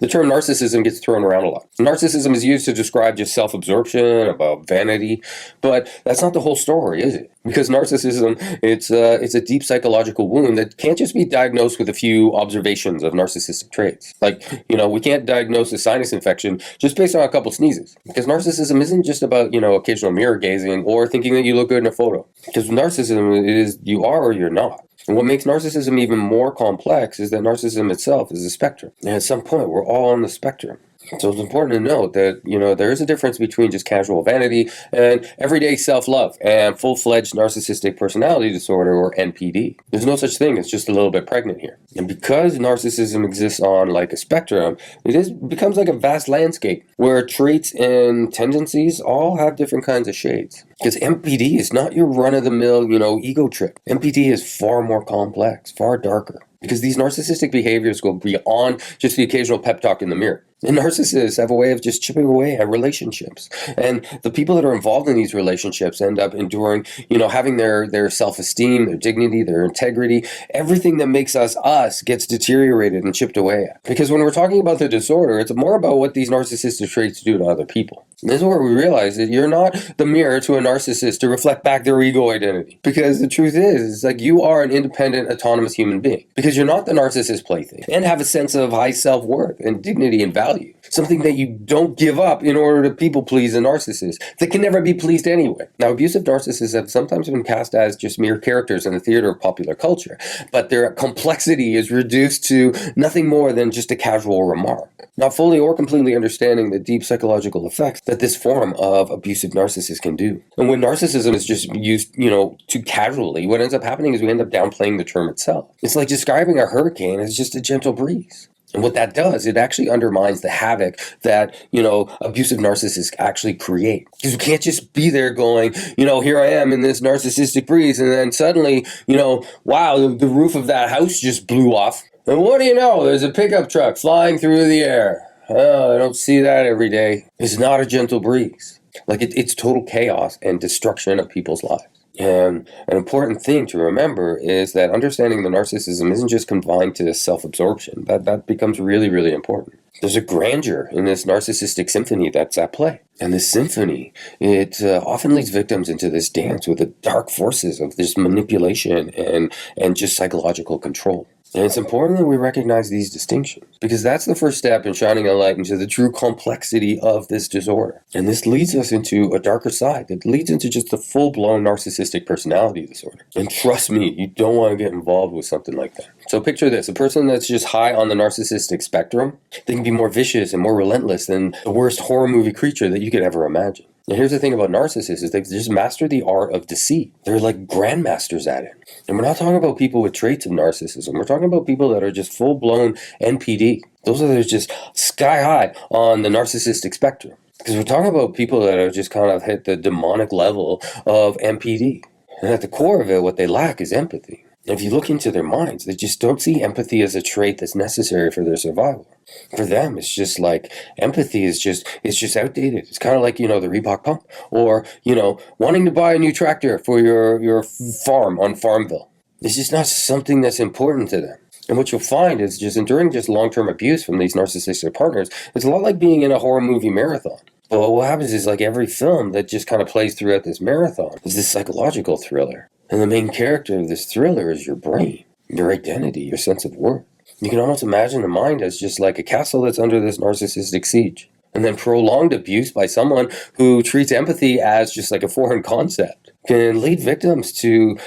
The term narcissism gets thrown around a lot. Narcissism is used to describe just self-absorption, about vanity, but that's not the whole story, is it? Because narcissism, it's a deep psychological wound that can't just be diagnosed with a few observations of narcissistic traits. Like, we can't diagnose a sinus infection just based on a couple sneezes. Because narcissism isn't just about, occasional mirror gazing or thinking that you look good in a photo. Because narcissism is you are or you're not. And what makes narcissism even more complex is that narcissism itself is a spectrum. And at some point, we're all on the spectrum. So it's important to note that, there is a difference between just casual vanity and everyday self-love and full-fledged narcissistic personality disorder, or NPD. There's no such thing as just a little bit pregnant here. And because narcissism exists on like a spectrum, becomes like a vast landscape where traits and tendencies all have different kinds of shades. Because NPD is not your run-of-the-mill, ego trip. NPD is far more complex, far darker. Because these narcissistic behaviors go beyond just the occasional pep talk in the mirror. And narcissists have a way of just chipping away at relationships. And the people that are involved in these relationships end up enduring, having their self-esteem, their dignity, their integrity, everything that makes us gets deteriorated and chipped away at. Because when we're talking about the disorder, it's more about what these narcissistic traits do to other people. And this is where we realize that you're not the mirror to a narcissist to reflect back their ego identity. Because the truth is, it's like you are an independent, autonomous human being. Because you're not the narcissist plaything. And have a sense of high self-worth and dignity and value. Something that you don't give up in order to people please a narcissist that can never be pleased anyway. Now, abusive narcissists have sometimes been cast as just mere characters in the theater of popular culture, but their complexity is reduced to nothing more than just a casual remark, not fully or completely understanding the deep psychological effects that this form of abusive narcissist can do. And when narcissism is just used, too casually, what ends up happening is we end up downplaying the term itself. It's like describing a hurricane as just a gentle breeze. And what that does, it actually undermines the havoc that, abusive narcissists actually create. Because you can't just be there going, here I am in this narcissistic breeze, and then suddenly, wow, the roof of that house just blew off. And what do you know? There's a pickup truck flying through the air. Oh, I don't see that every day. It's not a gentle breeze. Like it's total chaos and destruction of people's lives. And an important thing to remember is that understanding the narcissism isn't just confined to self-absorption. That becomes really, really important. There's a grandeur in this narcissistic symphony that's at play. And this symphony, it often leads victims into this dance with the dark forces of this manipulation and just psychological control. And it's important that we recognize these distinctions, because that's the first step in shining a light into the true complexity of this disorder. And this leads us into a darker side that leads into just a full-blown narcissistic personality disorder. And trust me, you don't want to get involved with something like that. So picture this, a person that's just high on the narcissistic spectrum, they can be more vicious and more relentless than the worst horror movie creature that you could ever imagine. And here's the thing about narcissists is they've just mastered the art of deceit. They're like grandmasters at it. And we're not talking about people with traits of narcissism. We're talking about people that are just full-blown NPD. Those are just sky high on the narcissistic spectrum. Because we're talking about people that are just kind of hit the demonic level of NPD. And at the core of it, what they lack is empathy. And if you look into their minds, they just don't see empathy as a trait that's necessary for their survival. For them, it's just like empathy is just outdated. It's kind of like, the Reebok pump, or, wanting to buy a new tractor for your farm on Farmville. It's just not something that's important to them. And what you'll find is just enduring just long-term abuse from these narcissistic partners, it's a lot like being in a horror movie marathon. But what happens is, like every film that just kind of plays throughout this marathon is this psychological thriller. And the main character of this thriller is your brain, your identity, your sense of worth. You can almost imagine the mind as just like a castle that's under this narcissistic siege. And then prolonged abuse by someone who treats empathy as just like a foreign concept can lead victims to,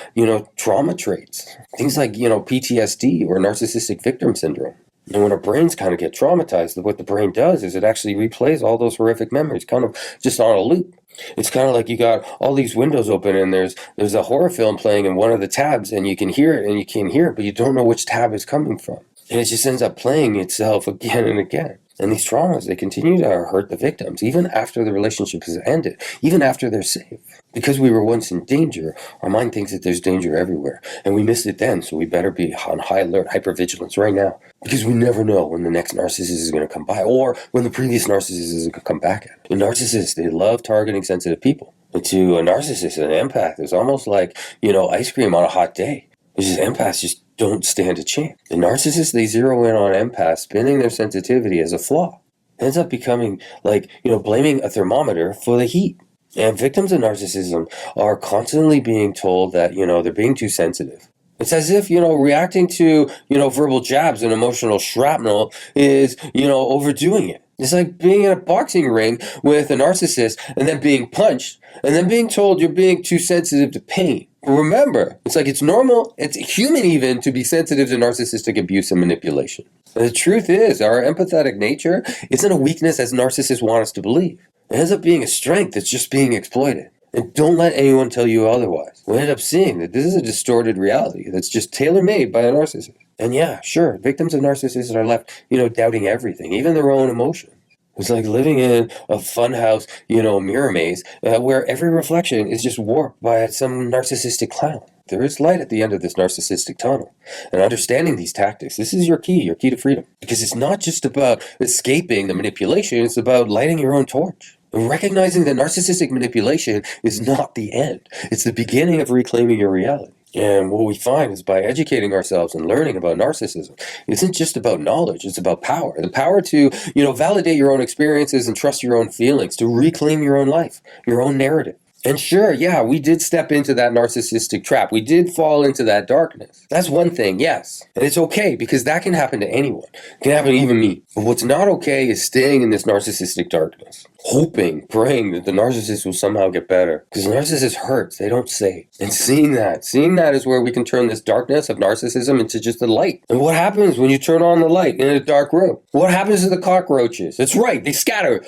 trauma traits. Things like, PTSD or narcissistic victim syndrome. And when our brains kind of get traumatized, what the brain does is it actually replays all those horrific memories kind of just on a loop. It's kind of like you got all these windows open and there's a horror film playing in one of the tabs, and you can hear it and you can't hear it, but you don't know which tab it's coming from. And it just ends up playing itself again and again. And these traumas, they continue to hurt the victims, even after the relationship has ended, even after they're safe. Because we were once in danger, our mind thinks that there's danger everywhere. And we missed it then, so we better be on high alert, hypervigilance right now. Because we never know when the next narcissist is going to come by, or when the previous narcissist is going to come back at. And narcissists, they love targeting sensitive people. And to a narcissist, an empath, it's almost like, ice cream on a hot day. It's just empaths just don't stand a chance. The narcissists, they zero in on empaths, spinning their sensitivity as a flaw. It ends up becoming like, blaming a thermometer for the heat. And victims of narcissism are constantly being told that, they're being too sensitive. It's as if, reacting to, verbal jabs and emotional shrapnel is, overdoing it. It's like being in a boxing ring with a narcissist and then being punched and then being told you're being too sensitive to pain. Remember, it's like it's normal, it's human even, to be sensitive to narcissistic abuse and manipulation. And the truth is, our empathetic nature isn't a weakness as narcissists want us to believe. It ends up being a strength that's just being exploited. And don't let anyone tell you otherwise. We end up seeing that this is a distorted reality that's just tailor-made by a narcissist. And yeah, sure, victims of narcissists are left, doubting everything, even their own emotions. It's like living in a funhouse, mirror maze, where every reflection is just warped by some narcissistic clown. There is light at the end of this narcissistic tunnel. And understanding these tactics, this is your key to freedom. Because it's not just about escaping the manipulation, it's about lighting your own torch. And recognizing that narcissistic manipulation is not the end. It's the beginning of reclaiming your reality. And what we find is by educating ourselves and learning about narcissism, it isn't just about knowledge, it's about power. The power to, validate your own experiences and trust your own feelings, to reclaim your own life, your own narrative. And sure, yeah, we did step into that narcissistic trap. We did fall into that darkness. That's one thing, yes. And it's okay, because that can happen to anyone. It can happen to even me. But what's not okay is staying in this narcissistic darkness. Hoping, praying that the narcissist will somehow get better. Because narcissists hurts, they don't save. And seeing that is where we can turn this darkness of narcissism into just a light. And what happens when you turn on the light in a dark room? What happens to the cockroaches? That's right, they scatter.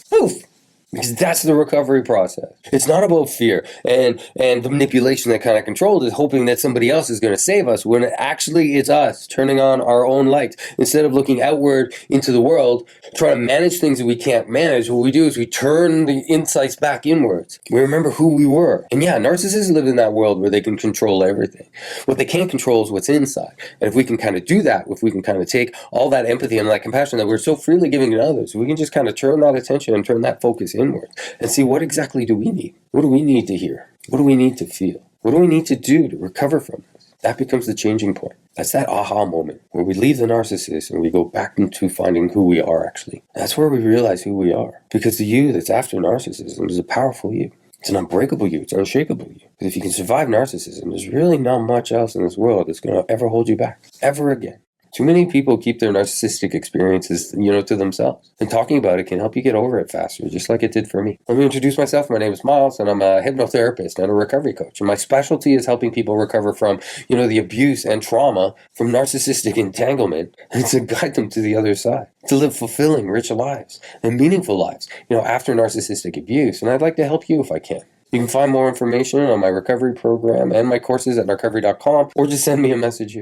Poof. Because that's the recovery process. It's not about fear and the manipulation that kind of controls it, hoping that somebody else is going to save us, when actually it's us turning on our own lights. Instead of looking outward into the world, trying to manage things that we can't manage, what we do is we turn the insights back inwards. We remember who we were. And yeah, narcissists live in that world where they can control everything. What they can't control is what's inside. And if we can kind of do that, if we can kind of take all that empathy and that compassion that we're so freely giving to others, we can just kind of turn that attention and turn that focus inward and see, what exactly do we need? What do we need to hear? What do we need to feel? What do we need to do to recover from this? That becomes the changing point. That's that aha moment where we leave the narcissist and we go back into finding who we are actually. That's where we realize who we are. Because the you that's after narcissism is a powerful you. It's an unbreakable you. It's an unshakable you. Because if you can survive narcissism, there's really not much else in this world that's going to ever hold you back. Ever again. Too many people keep their narcissistic experiences, to themselves. And talking about it can help you get over it faster, just like it did for me. Let me introduce myself. My name is Miles, and I'm a hypnotherapist and a recovery coach. And my specialty is helping people recover from, the abuse and trauma from narcissistic entanglement, and to guide them to the other side, to live fulfilling, rich lives and meaningful lives, after narcissistic abuse. And I'd like to help you if I can. You can find more information on my recovery program and my courses at narcovery.com, or just send me a message here.